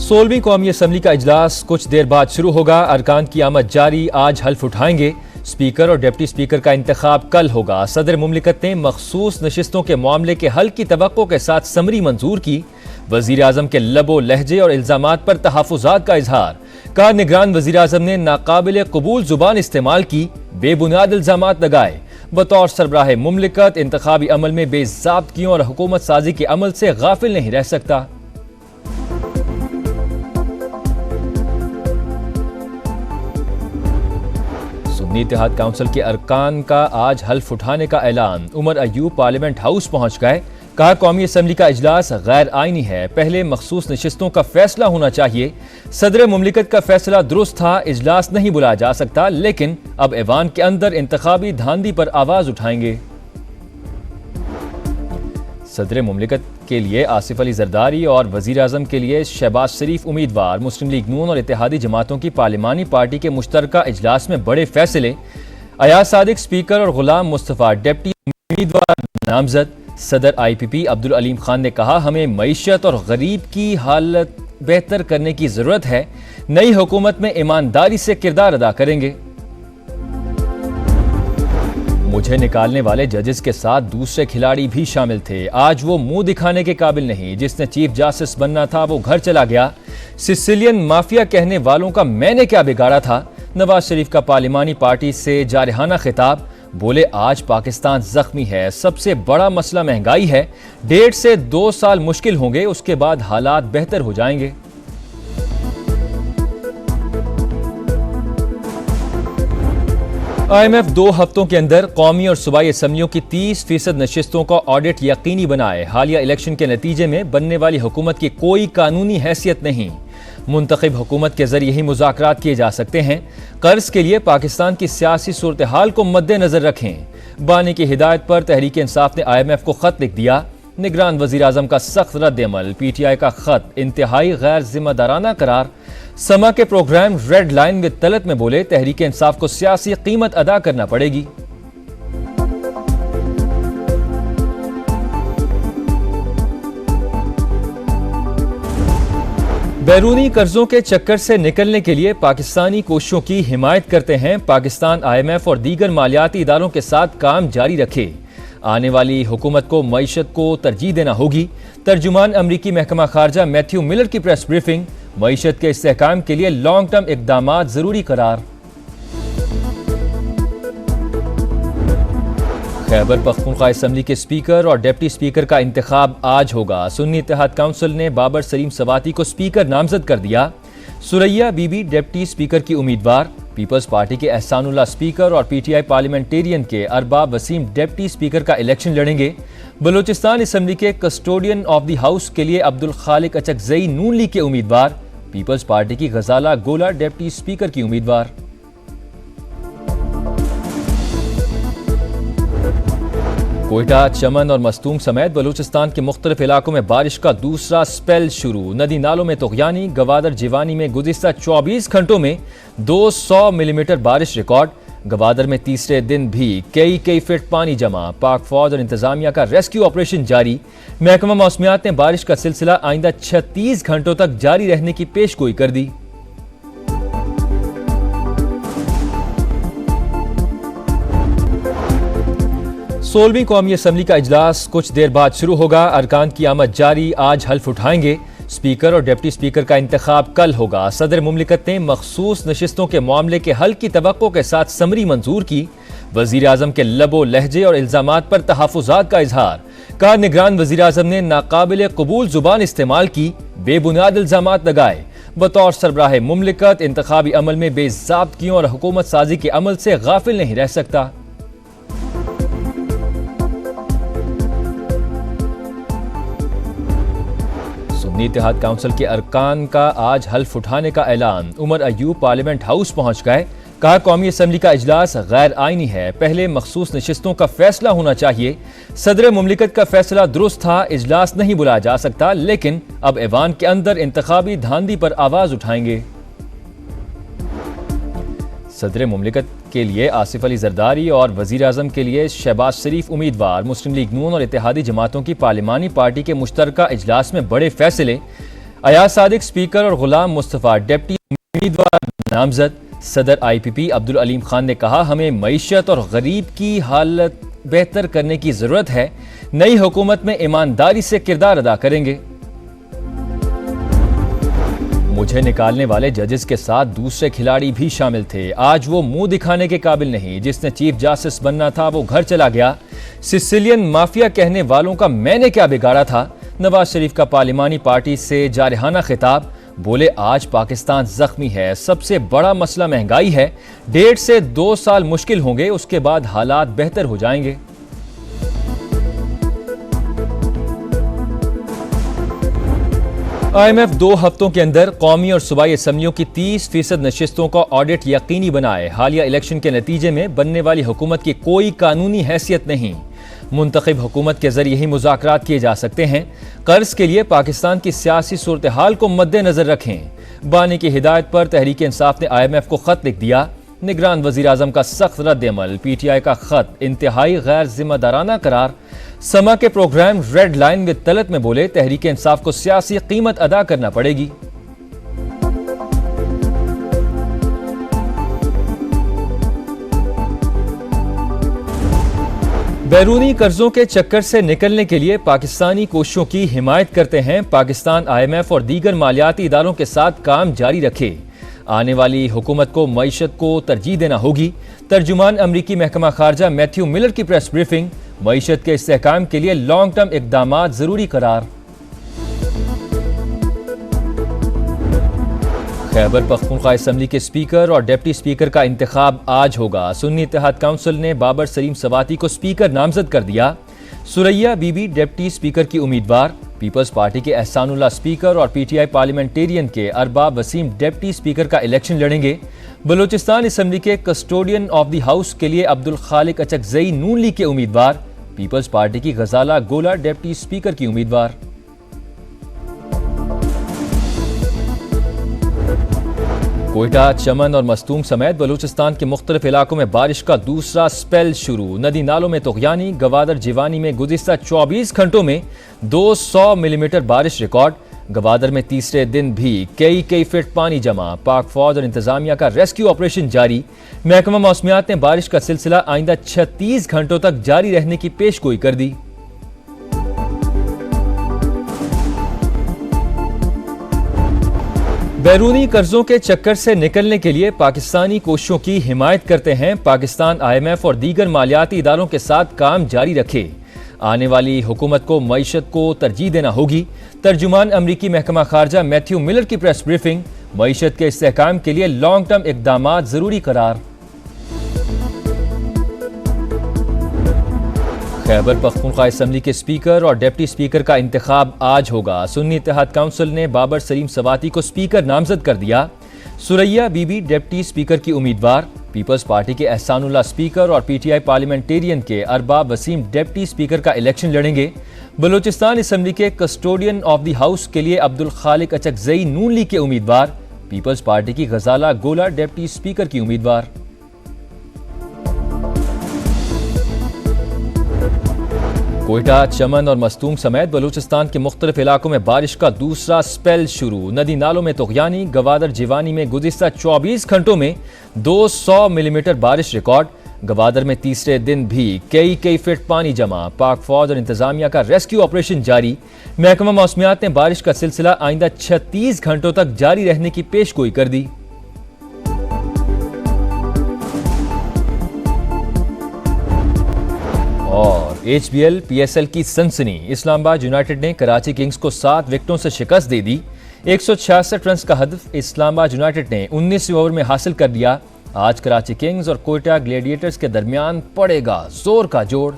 16वीं कौमी असम्बली का इजलास कुछ देर बाद शुरू होगा। अरकान की आमद जारी, आज हल्फ उठाएंगे। स्पीकर और डिप्टी स्पीकर का इंतखाब कल होगा। सदर मुमलिकत ने मखसूस नशिस्तों के मामले के हल की तवक्को के साथ समरी मंजूर की। वजीर आजम के लबो लहजे और इल्जामात पर तहफ़्फ़ुज़ात का इजहार। कहा, निगरान वजीर आजम ने नाकाबिल कबूल जुबान इस्तेमाल की, बेबुनियाद इल्जामात लगाए। बतौर सरबराह मुमलिकत इंतखाबी अमल में बेज़ाब्तियों और हुकूमत साजी के अमल से गाफिल नहीं रह सकता। सुन्नी इत्तेहाद काउंसिल के अरकान का आज हल्फ उठाने का ऐलान। उमर अयूब पार्लियामेंट हाउस पहुंच गए। कहा, कौमी असम्बली का इजलास गैर आईनी है, पहले मखसूस नशिस्तों का फैसला होना चाहिए। सदर मुमलिकत का फैसला दुरुस्त था, इजलास नहीं बुलाया जा सकता, लेकिन अब ऐवान के अंदर इंतखाबी धांधली पर आवाज उठाएंगे। सदर मुमलिकत के लिए आसिफ अली जरदारी और वजीर आजम के लिए शहबाज शरीफ उम्मीदवार। मुस्लिम लीग नून और इत्तेहादी जमातों की पार्लिमानी पार्टी के मुश्तरका इजलास में बड़े फैसले। अयाज सादिक स्पीकर और गुलाम मुस्तफ़ा डिप्टी उम्मीदवार नामजद। सदर IPP अब्दुल अलीम खान ने कहा, हमें मईशत और गरीब की हालत बेहतर करने की जरूरत है। नई हुकूमत में ईमानदारी से किरदार अदा करेंगे। मुझे निकालने वाले जजेस के साथ दूसरे खिलाड़ी भी शामिल थे। आज वो मुंह दिखाने के काबिल नहीं। जिसने चीफ जस्टिस बनना था वो घर चला गया। सिसिलियन माफिया कहने वालों का मैंने क्या बिगाड़ा था। नवाज शरीफ का पार्लिमानी पार्टी से जारहाना खिताब। बोले, आज पाकिस्तान जख्मी है, सबसे बड़ा मसला महंगाई है। 1.5 से 2 साल मुश्किल होंगे, उसके बाद हालात बेहतर हो जाएंगे। IMF 2 हफ्तों के अंदर कौमी और सूबाई असम्बलियों की 30% नशिस्तों का ऑडिट यकीनी बनाए। हालिया इलेक्शन के नतीजे में बनने वाली हुकूमत की कोई कानूनी हैसियत नहीं। मुंतखब हुकूमत के जरिए ही मुज़ाकरात किए जा सकते हैं। कर्ज के लिए पाकिस्तान की सियासी सूरत हाल को मद्देनजर रखें। बानी की हिदायत पर तहरीक इंसाफ ने IMF को खत लिख दिया। निगरान वजीर आजम का सख्त रद्द अमल। PTI का खत इंतहाई गैर जिम्मेदाराना करार। समा के programme red line with Talat में बोले, तहरीक इंसाफ को सियासी कीमत अदा करना पड़ेगी। बैरूनी कर्जों के चक्कर से निकलने के लिए पाकिस्तानी कोशिशों की हिमायत करते हैं। पाकिस्तान IMF और दीगर मालियाती इदारों के साथ काम जारी रखे। आने वाली हुकूमत को मईशत को तरजीह देना होगी। तर्जुमान अमरीकी महकमा खारजा मैथ्यू मिलर की प्रेस ब्रीफिंग। मईशत के इस्तेहकाम के लिए लॉन्ग टर्म इकदामात जरूरी करार। खैबर पख्तूनख्वा असम्बली के स्पीकर और डिप्टी स्पीकर का इंतखाब आज होगा। सुन्नी इत्तेहाद काउंसिल ने बाबर सलीम सवाती को स्पीकर नामजद कर दिया। सुरैया बीबी डिप्टी स्पीकर की उम्मीदवार। पीपल्स पार्टी के एहसानुल्लाह स्पीकर और PTI पार्लियामेंटेरियन के अरबाब वसीम डिप्टी स्पीकर का इलेक्शन लड़ेंगे। बलूचिस्तान असम्बली के कस्टोडियन ऑफ द हाउस के लिए अब्दुल खालिक अचकजई नून लीग के उम्मीदवार। पीपल्स पार्टी की गजाला गोला डिप्टी स्पीकर की उम्मीदवार। कोयटा, चमन और मस्तूम समेत बलूचिस्तान के मुख्तलिफ इलाकों में बारिश का दूसरा स्पेल शुरू। नदी नालों में तुगयानी। गवादर जिवानी में गुज़िश्ता 24 घंटों में 200 मिलीमीटर बारिश रिकॉर्ड। गवादर में तीसरे दिन भी कई फीट पानी जमा। पाक फौज और इंतजामिया का रेस्क्यू ऑपरेशन जारी। महकमा मौसमियात ने बारिश का सिलसिला आइंदा 36 घंटों तक जारी रहने की पेशगोई कर दी। सोलहवीं कौमी असम्बली का इजलास कुछ देर बाद शुरू होगा। अरकान की आमद जारी, आज हल्फ उठाएंगे। स्पीकर और डिप्टी स्पीकर का इंतखाब कल होगा। सदर मुमलिकत ने मखसूस नशिस्तों के मामले के हल की तवक्को के साथ समरी मंजूर की। वजीर आजम के लबो लहजे और इल्जामात पर तहफ़्फ़ुज़ात का इजहार। कहा, निगरान वजीर आजम ने नाकाबिल कबूल जुबान इस्तेमाल की, बेबुनियाद इल्जामात लगाए। बतौर सरबराह मुमलिकत इंतखाबी अमल में बेज़ाब्तियों और हुकूमत साजी के अमल से गाफिल नहीं रह सकता। सुन्नी इत्तेहाद काउंसिल के अरकान का आज हल्फ उठाने का ऐलान। उमर अयूब पार्लियामेंट हाउस पहुंच गए। कहा, कौमी असम्बली का इजलास गैर आईनी है, पहले मखसूस नशिस्तों का फैसला होना चाहिए। सदर मुमलिकत का फैसला दुरुस्त था, इजलास नहीं बुलाया जा सकता, लेकिन अब ऐवान के अंदर इंतखाबी धांधली पर आवाज उठाएंगे। सदर मुमलिकत के लिए आसिफ अली जरदारी और वजीर आजम के लिए शहबाज शरीफ उम्मीदवार। मुस्लिम लीग नून और इत्तेहादी जमातों की पार्लिमानी पार्टी के मुश्तरका इजलास में बड़े फैसले। अयाज सादिक स्पीकर और गुलाम मुस्तफ़ा डिप्टी उम्मीदवार नामजद। सदर IPP अब्दुल अलीम खान ने कहा, हमें मईशत और गरीब की हालत बेहतर करने की जरूरत है। नई हुकूमत में ईमानदारी से किरदार अदा करेंगे। मुझे निकालने वाले जजेस के साथ दूसरे खिलाड़ी भी शामिल थे। आज वो मुंह दिखाने के काबिल नहीं। जिसने चीफ जस्टिस बनना था वो घर चला गया। सिसिलियन माफिया कहने वालों का मैंने क्या बिगाड़ा था। नवाज शरीफ का पार्लिमानी पार्टी से जारहाना खिताब। बोले, आज पाकिस्तान जख्मी है। सबसे बड़ा मसला महंगाई है। 1.5 से 2 साल मुश्किल होंगे, उसके बाद हालात बेहतर हो जाएंगे। IMF 2 हफ्तों के अंदर कौमी और सूबाई असम्बलियों की 30% नशिस्तों का ऑडिट यकीनी बनाए। हालिया इलेक्शन के नतीजे में बनने वाली हुकूमत की कोई कानूनी हैसियत नहीं। मुंतखब हुकूमत के जरिए ही मुज़ाकरात किए जा सकते हैं। कर्ज के लिए पाकिस्तान की सियासी सूरत हाल को मद्देनजर रखें। बानी की हिदायत पर तहरीक इंसाफ ने IMF को खत लिख दिया। निगरान वज़ीर आज़म का सख्त रद्द-ए-अमल। PTI का खत इंतहाई गैर जिम्मेदाराना करार। समा के programme red line with Talat में बोले, तहरीक इंसाफ को सियासी कीमत अदा करना पड़ेगी। बैरूनी कर्जों के चक्कर से निकलने के लिए पाकिस्तानी कोशिशों की हिमायत करते हैं। पाकिस्तान IMF और दीगर मालियाती इदारों के साथ काम जारी रखे। आने वाली हुकूमत को मईशत को तरजीह देना होगी। तर्जुमान अमरीकी महकमा खारजा मैथ्यू मिलर की प्रेस ब्रीफिंग। मईशत के इस्तेहकाम के लिए लॉन्ग टर्म इकदामात जरूरी करार। खैबर पख्तूनख्वा असम्बली के स्पीकर और डिप्टी स्पीकर का इंतखाब आज होगा। सुन्नी इत्तेहाद काउंसिल ने बाबर सलीम सवाती को स्पीकर नामजद कर दिया। सुरैया बीबी डिप्टी स्पीकर की उम्मीदवार। पीपल्स पार्टी के एहसानुल्लाह स्पीकर और PTI पार्लियामेंटेरियन के अरबाब वसीम डिप्टी स्पीकर का इलेक्शन लड़ेंगे। बलूचिस्तान असम्बली के कस्टोडियन ऑफ द हाउस के लिए अब्दुल खालिक अचकजई नून लीग के उम्मीदवार। पीपल्स पार्टी की गजाला गोला डिप्टी स्पीकर की उम्मीदवार। कोयटा, चमन और मस्तूम समेत बलूचिस्तान के मुख्तलिफ इलाकों में बारिश का दूसरा स्पेल शुरू। नदी नालों में तुगयानी। गवादर जिवानी में गुज़िश्ता 24 घंटों में 200 मिलीमीटर बारिश रिकॉर्ड। गवादर में तीसरे दिन भी कई फीट पानी जमा। पाक फौज और इंतजामिया का रेस्क्यू ऑपरेशन जारी। महकमा मौसमियात ने बारिश का सिलसिला आइंदा 36 घंटों तक जारी रहने की पेशगोई कर दी। बैरूनी कर्जों के चक्कर से निकलने के लिए पाकिस्तानी कोशिशों की हिमायत करते हैं। पाकिस्तान IMF और दीगर मालियाती इदारों के साथ काम जारी रखे। आने वाली हुकूमत को मईशत को तरजीह देना होगी। तर्जुमान अमरीकी महकमा खारजा मैथ्यू मिलर की प्रेस ब्रीफिंग। मईशत के इस्तेहकाम के लिए लॉन्ग टर्म इकदामात जरूरी करार। खैबर पख्तूनख्वा असम्बली के स्पीकर और डिप्टी स्पीकर का इंतखाब आज होगा। सुन्नी इत्तेहाद काउंसिल ने बाबर सलीम सवाती को स्पीकर नामजद कर दिया। सुरैया बीबी डिप्टी स्पीकर की उम्मीदवार। पीपल्स पार्टी के एहसानुल्लाह स्पीकर और PTI पार्लियामेंटेरियन के अरबाब वसीम डिप्टी स्पीकर का इलेक्शन लड़ेंगे। बलूचिस्तान असम्बली के कस्टोडियन ऑफ द हाउस के लिए अब्दुल खालिक अचकजई नून लीग के उम्मीदवार। पीपल्स पार्टी की गजाला गोला डिप्टी स्पीकर की उम्मीदवार। कोयटा, चमन और मस्तूम समेत बलूचिस्तान के मुख्तलिफ इलाकों में बारिश का दूसरा स्पेल शुरू। नदी नालों में तुगयानी। गवादर जिवानी में गुज़िश्ता 24 घंटों में 200 मिलीमीटर बारिश रिकॉर्ड। गवादर में तीसरे दिन भी कई फीट पानी जमा। पाक फौज और इंतजामिया का रेस्क्यू ऑपरेशन जारी। महकमा मौसमियात ने बारिश का सिलसिला आइंदा 36 घंटों तक जारी रहने की पेशगोई कर दी। और HBL PSL की सनसनी। इस्लामाबाद यूनाइटेड ने कराची किंग्स को 7 विकेटों से शिकस्त दे दी। 166 रन का हदफ इस्लामाबाद यूनाइटेड ने 19वें ओवर में हासिल कर लिया। आज कराची किंग्स और कोयटा ग्लेडिएटर्स के दरमियान पड़ेगा जोर का जोड़।